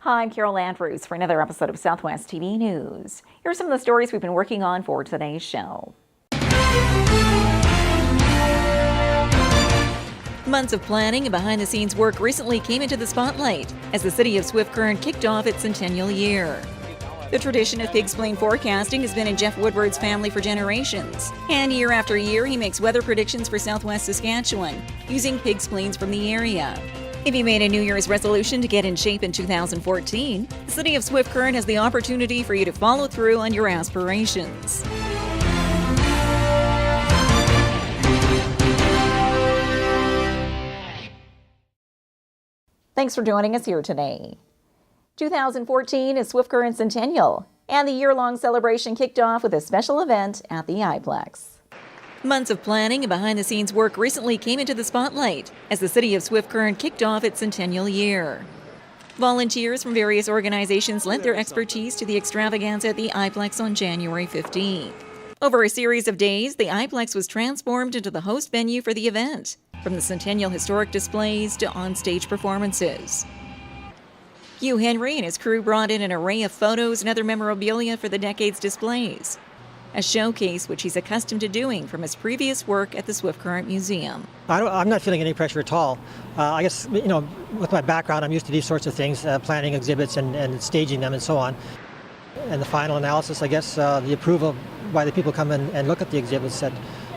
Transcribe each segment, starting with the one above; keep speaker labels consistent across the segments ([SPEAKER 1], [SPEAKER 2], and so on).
[SPEAKER 1] Hi, I'm Carol Andrews for another episode of Southwest TV News. Here are some of the stories we've been working on for today's show. Months of planning and behind-the-scenes work recently came into the spotlight as the city of Swift Current kicked off its centennial year. The tradition of pig spleen forecasting has been in Jeff Woodward's family for generations, and year after year he makes weather predictions for Southwest Saskatchewan using pig spleens from the area. If you made a New Year's resolution to get in shape in 2014, the city of Swift Current has the opportunity for you to follow through on your aspirations. Thanks for joining us here today. 2014 is Swift Current Centennial, and the year-long celebration kicked off with a special event at the iplex. Months of planning and behind-the-scenes work recently came into the spotlight as the city of Swift Current kicked off its centennial year. Volunteers from various organizations lent their expertise to the Extravaganza at the iplex on January 15th. Over a series of days, the iplex was transformed into the host venue for the event, from the Centennial historic displays to on-stage performances. Hugh Henry and his crew brought in an array of photos and other memorabilia for the decade's displays, a showcase which he's accustomed to doing from his previous work at the Swift Current Museum.
[SPEAKER 2] I'm not feeling any pressure at all. I guess, with my background, I'm used to these sorts of things, planning exhibits and staging them and so on. And the final analysis, I guess, the approval by the people come and look at the exhibits said,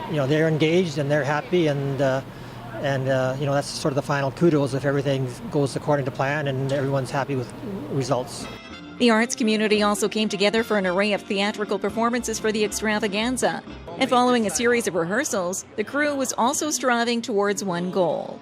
[SPEAKER 2] they're engaged and they're happy and that's sort of the final kudos if everything goes according to plan and everyone's happy with results.
[SPEAKER 1] The arts community also came together for an array of theatrical performances for the Extravaganza. And following a series of rehearsals, the crew was also striving towards one goal.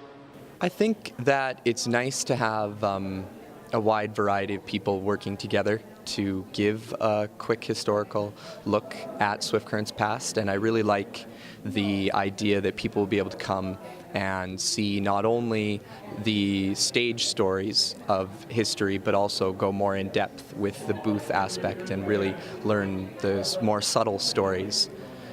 [SPEAKER 3] I think that it's nice to have a wide variety of people working together to give a quick historical look at Swift Current's past. And I really like the idea that people will be able to come and see not only the stage stories of history, but also go more in depth with the booth aspect and really learn the more subtle stories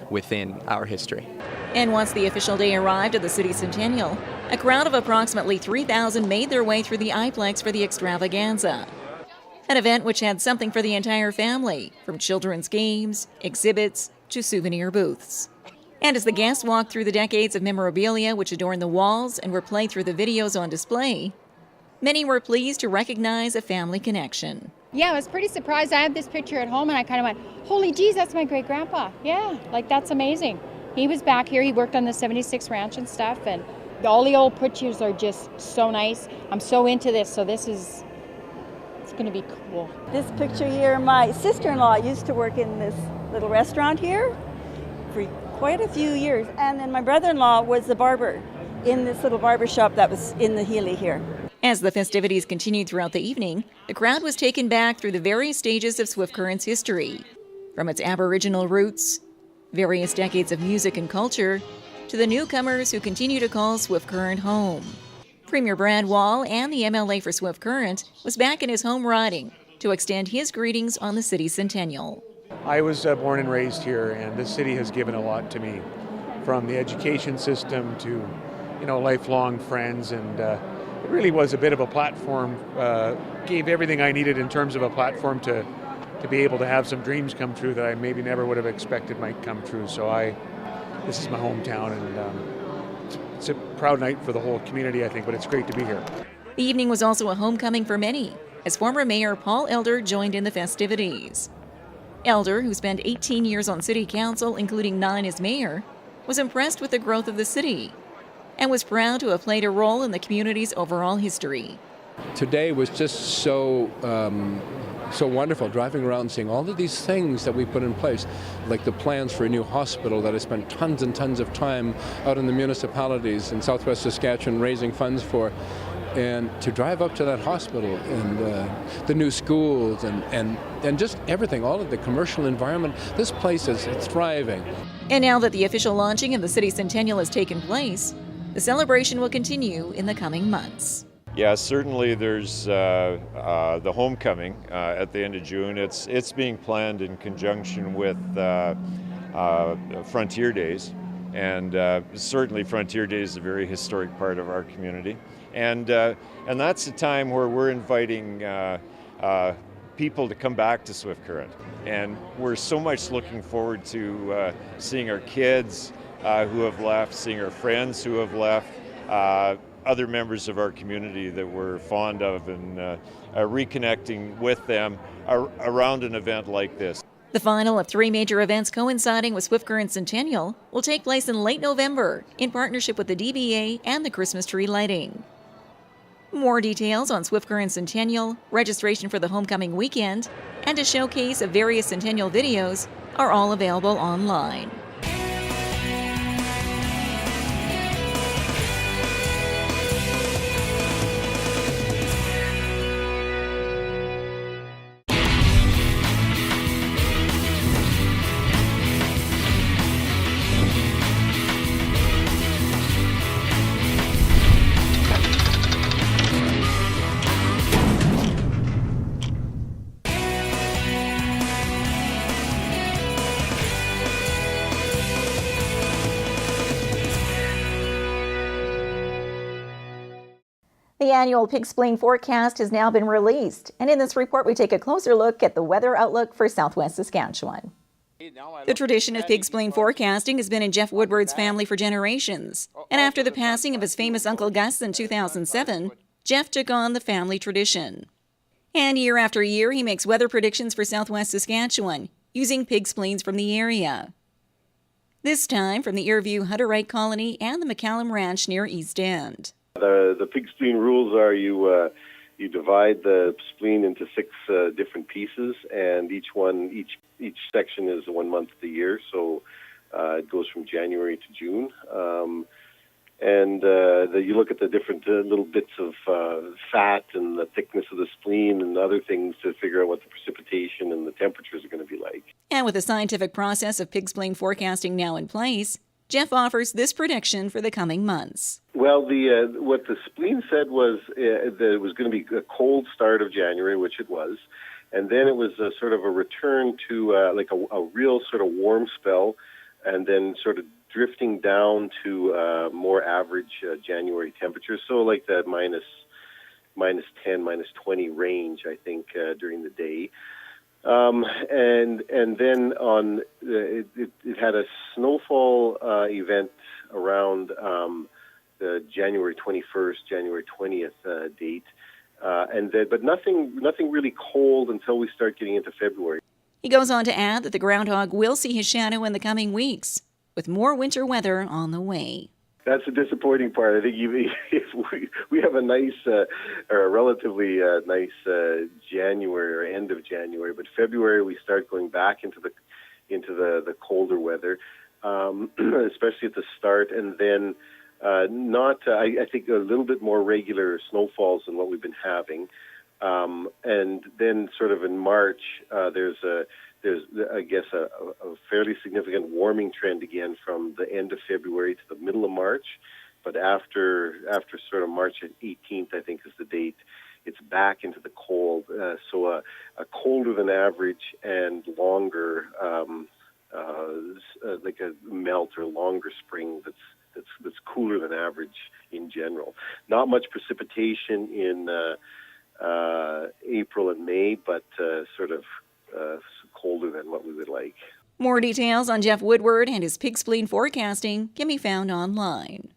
[SPEAKER 3] within our history.
[SPEAKER 1] And once the official day arrived at the city centennial, a crowd of approximately 3,000 made their way through the iplex for the Extravaganza, an event which had something for the entire family, from children's games, exhibits, to souvenir booths. And as the guests walked through the decades of memorabilia which adorned the walls and were played through the videos on display, many were pleased to recognize a family connection.
[SPEAKER 4] Yeah, I was pretty surprised. I had this picture at home and I kind of went, holy geez, that's my great-grandpa. Yeah, that's amazing. He was back here. He worked on the 76 ranch and stuff, and all the old pictures are just so nice. I'm so into this, so it's going to be cool.
[SPEAKER 5] This picture here, my sister-in-law used to work in this little restaurant here for quite a few years, and then my brother-in-law was the barber in this little barber shop that was in the Healy here.
[SPEAKER 1] As the festivities continued throughout the evening, the crowd was taken back through the various stages of Swift Current's history, from its Aboriginal roots, various decades of music and culture, to the newcomers who continue to call Swift Current home. Premier Brad Wall and the MLA for Swift Current was back in his home riding to extend his greetings on the city's centennial.
[SPEAKER 6] I was born and raised here, and this city has given a lot to me, from the education system to, lifelong friends, and it really was a bit of a platform, gave everything I needed in terms of a platform to be able to have some dreams come true that I maybe never would have expected might come true. So this is my hometown, and it's a proud night for the whole community, I think, but it's great to be here.
[SPEAKER 1] The evening was also a homecoming for many, as former Mayor Paul Elder joined in the festivities. Elder, who spent 18 years on city council, including 9 as mayor, was impressed with the growth of the city and was proud to have played a role in the community's overall history.
[SPEAKER 7] Today was just so wonderful, driving around and seeing all of these things that we put in place, like the plans for a new hospital that I spent tons and tons of time out in the municipalities in Southwest Saskatchewan raising funds for. And to drive up to that hospital and the new schools and just everything, all of the commercial environment, this place is thriving.
[SPEAKER 1] And now that the official launching of the city centennial has taken place, the celebration will continue in the coming months.
[SPEAKER 8] Yeah, certainly there's the homecoming at the end of June. It's being planned in conjunction with Frontier Days. And certainly Frontier Days is a very historic part of our community. And that's a time where we're inviting people to come back to Swift Current. And we're so much looking forward to seeing our kids who have left, seeing our friends who have left, other members of our community that we're fond of, and reconnecting with them around an event like this.
[SPEAKER 1] The final of 3 major events coinciding with Swift Current Centennial will take place in late November in partnership with the DBA and the Christmas tree lighting. More details on Swift Current Centennial, registration for the homecoming weekend, and a showcase of various Centennial videos are all available online. The annual Pig Spleen Forecast has now been released, and in this report we take a closer look at the weather outlook for Southwest Saskatchewan. The tradition of pig spleen forecasting has been in Jeff Woodward's family for generations, and after the passing of his famous Uncle Gus in 2007, Jeff took on the family tradition. And year after year he makes weather predictions for Southwest Saskatchewan, using pig spleens from the area. This time from the Earview Hutterite Colony and the McCallum Ranch near East End.
[SPEAKER 9] The pig spleen rules are you divide the spleen into 6 different pieces, and each section is 1 month of the year, so it goes from January to June. You look at the different little bits of fat and the thickness of the spleen and other things to figure out what the precipitation and the temperatures are going to be like.
[SPEAKER 1] And with the scientific process of pig spleen forecasting now in place, Jeff offers this prediction for the coming months.
[SPEAKER 9] Well, what the spleen said was that it was going to be a cold start of January, which it was, and then it was sort of a return to like a real sort of warm spell, and then sort of drifting down to more average January temperatures, so like the minus 10, minus 20 range, I think, during the day. And then on it had a snowfall event around the January 21st, January 20th date, but nothing really cold until we start getting into February.
[SPEAKER 1] He goes on to add that the groundhog will see his shadow in the coming weeks, with more winter weather on the way.
[SPEAKER 9] That's the disappointing part. I think if we have a nice, or a relatively nice January or end of January, but February we start going back into the colder weather, especially at the start, and then I think a little bit more regular snowfalls than what we've been having, and then sort of in March there's I guess a fairly significant warming trend again from the end of February to the middle of March, but after sort of March 18th, I think is the date, it's back into the cold. So a colder than average and longer, like a melt or longer spring that's cooler than average in general. Not much precipitation in April and May, but sort of colder than what we would like.
[SPEAKER 1] More details on Jeff Woodward and his pig spleen forecasting can be found online.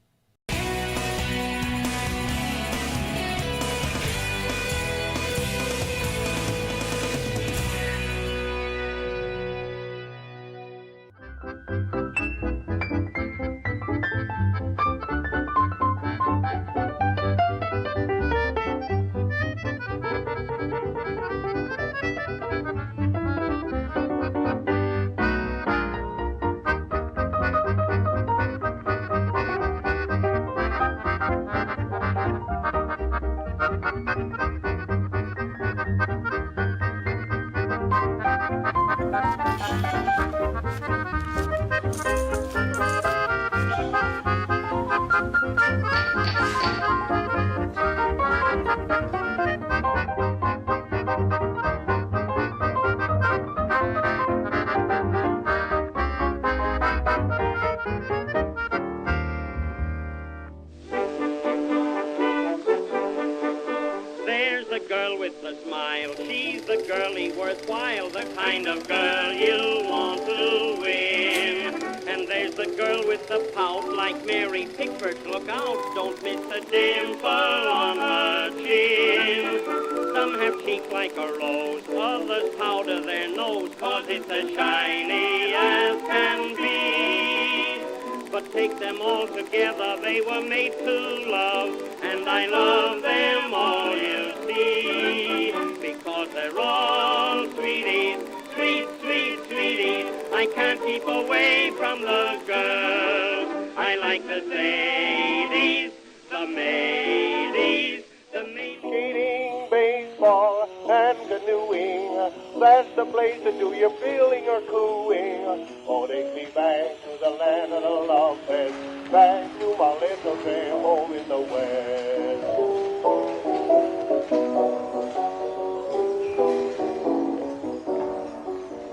[SPEAKER 10] with a smile. She's the girlie worthwhile, the kind of girl you'll want to win. And there's the girl with the pout like Mary Pickford. Look out, don't miss a dimple on her chin. Some have cheeks like a rose, others powder their nose, 'cause it's as shiny as can be. But take them all together, they were made to love, and I love them all, you see, because they're all sweeties, sweet, sweet sweeties. I can't keep away from the girls. I like the ladies, the maidies, the maidies.
[SPEAKER 11] Skating, baseball, and canoeing, that's the place to do your feeling or cooing. Oh, take me back to the land of the love fest, back to my little gray home in the west.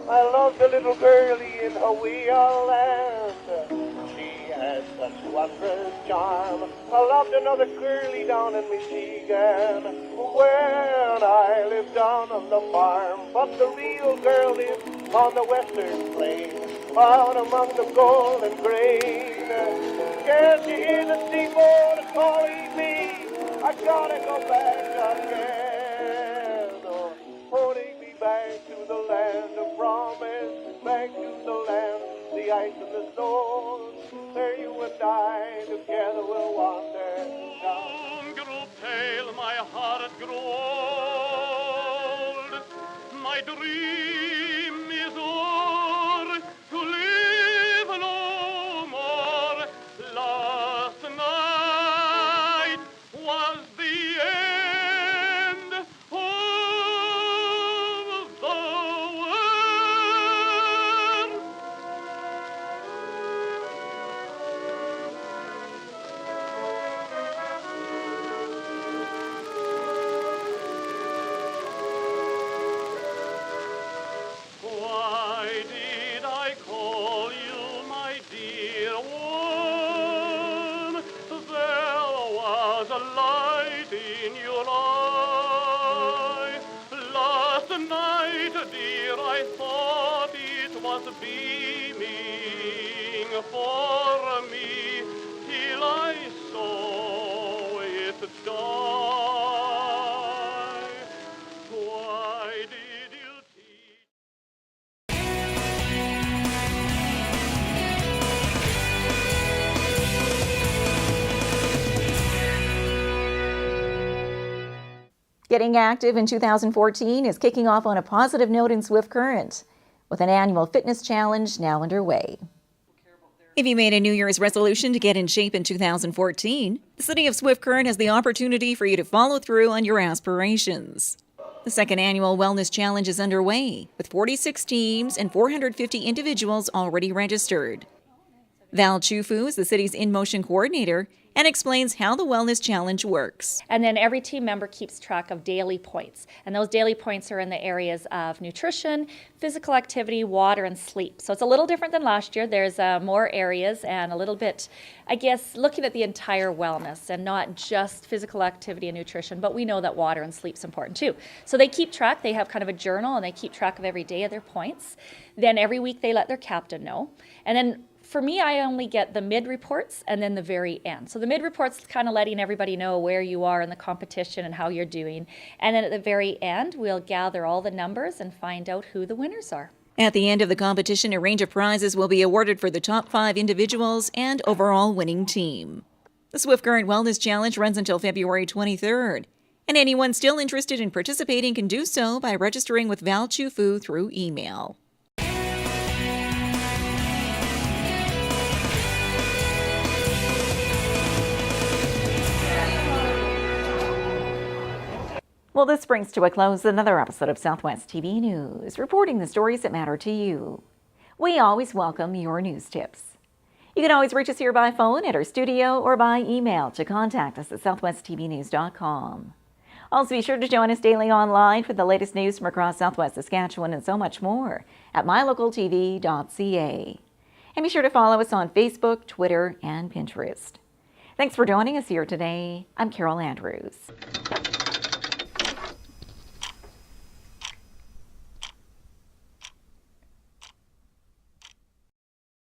[SPEAKER 11] I love the little girlie in Hawaii land. She has such wondrous charm. I loved another girlie down in Michigan, when I lived down on the farm. But the real girl lives on the western plain, out among the golden grain. Can't you hear the steamboat calling me? I gotta go back again. Oh, take me back to the land of promise, back to the land, the ice and the snow. There you and I together will wander down.
[SPEAKER 10] Grow pale, my heart grow old. My dream is o'er, to live no more. Last night was the end of the world. Why did I call you my dear one? There was a light in your eye. Last night, dear, I thought it was beaming for me, till I saw it die. Why did you teach?
[SPEAKER 1] Getting active in 2014 is kicking off on a positive note in Swift Current, with an annual fitness challenge now underway. If you made a New Year's resolution to get in shape in 2014, the City of Swift Current has the opportunity for you to follow through on your aspirations. The second annual Wellness Challenge is underway, with 46 teams and 450 individuals already registered. Val Chufu is the city's in-motion coordinator and explains how the Wellness Challenge works.
[SPEAKER 12] And then every team member keeps track of daily points. And those daily points are in the areas of nutrition, physical activity, water, and sleep. So it's a little different than last year. There's more areas and a little bit, I guess, looking at the entire wellness and not just physical activity and nutrition, but we know that water and sleep's important too. So they keep track. They have kind of a journal and they keep track of every day of their points. Then every week they let their captain know. And then for me, I only get the mid reports and then the very end. So the mid reports kind of letting everybody know where you are in the competition and how you're doing. And then at the very end, we'll gather all the numbers and find out who the winners are.
[SPEAKER 1] At the end of the competition, a range of prizes will be awarded for the top 5 individuals and overall winning team. The Swift Current Wellness Challenge runs until February 23rd. And anyone still interested in participating can do so by registering with Val Chufu through email. Well, this brings to a close another episode of Southwest TV News, reporting the stories that matter to you. We always welcome your news tips. You can always reach us here by phone at our studio or by email to contact us at southwesttvnews.com. Also, be sure to join us daily online for the latest news from across Southwest Saskatchewan and so much more at mylocaltv.ca. And be sure to follow us on Facebook, Twitter, and Pinterest. Thanks for joining us here today. I'm Carol Andrews.